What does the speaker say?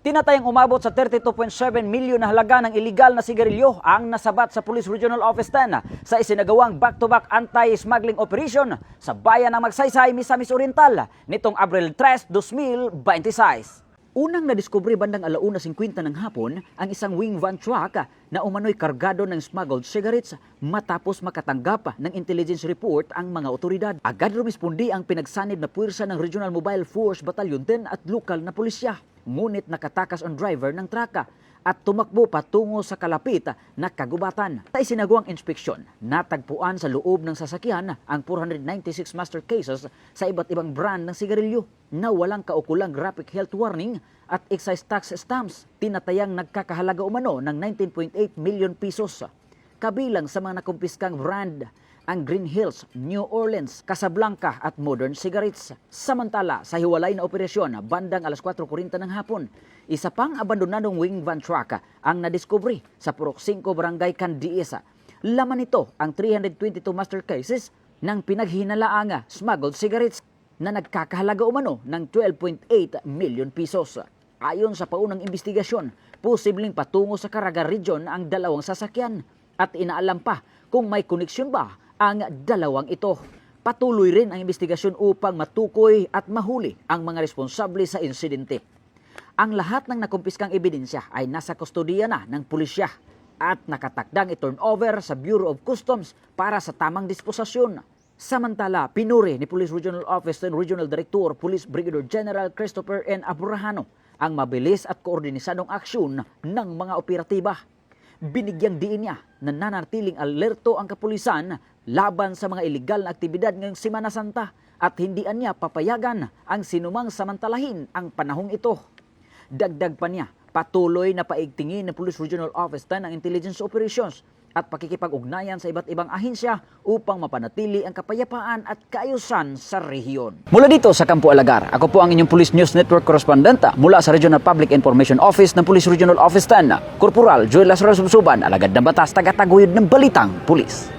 Tinatayang umabot sa 32.7 milyon na halaga ng iligal na sigarilyo ang nasabat sa Police Regional Office 10 sa isinagawang back-to-back anti-smuggling operation sa bayan ng Magsaysay, Misamis Oriental nitong Abril 3, 2026. Unang nadiskubre bandang 1:50 ng hapon ang isang wing van truck na umano'y kargado ng smuggled cigarettes matapos makatanggap ng intelligence report ang mga otoridad. Agad rumispondi ang pinagsanib na puwersa ng Regional Mobile Force Battalion 10 at lokal na pulisya. Ngunit nakatakas ang driver ng truck at tumakbo patungo sa kalapit na kagubatan. Sa isinagawang inspeksyon, natagpuan sa loob ng sasakyan ang 496 master cases sa iba't ibang brand ng sigarilyo na walang kaukulang graphic health warning at excise tax stamps. Tinatayang nagkakahalaga umano ng 19.8 million pesos. Kabilang sa mga nakumpiskang brand ang Green Hills, New Orleans, Casablanca at Modern Cigarettes. Samantala, sa hiwalay na operasyon bandang 4:40 ng hapon, isa pang abandonadong wing van truck ang nadiskubre sa Purok 5 Barangay Candies. Laman nito ang 322 master cases ng pinaghinalaang smuggled cigarettes na nagkakahalaga umano ng 12.8 million pesos. Ayon sa paunang investigasyon, posibleng patungo sa Caraga Region ang dalawang sasakyan at inaalam pa kung may koneksyon ba ang dalawang ito. Patuloy rin ang investigasyon upang matukoy at mahuli ang mga responsable sa insidente. Ang lahat ng nakumpiskang ebidensya ay nasa kustodiya na ng pulisya at nakatakdang i-turnover sa Bureau of Customs para sa tamang disposasyon. Samantala, pinuri ni Police Regional Office and Regional Director Police Brigadier General Christopher N. Aburrahano ang mabilis at koordinisadong aksyon ng mga operatiba. Binigyang diin niya na nanatiling alerto ang kapulisan laban sa mga iligal na aktibidad ngayong Semana Santa at hindi niya papayagan ang sinumang samantalahin ang panahong ito. Dagdag pa niya, patuloy na paigtingin ng Police Regional Office 10 ang intelligence operations at pakikipag-ugnayan sa iba't ibang ahensya upang mapanatili ang kapayapaan at kaayusan sa rehiyon. Mula dito sa Campo Alagar, ako po ang inyong Police News Network Correspondent mula sa Regional Public Information Office ng Police Regional Office 10, Corporal Joel Lazaro Subsuban, alagad ng batas, tagataguyod ng Balitang Pulis.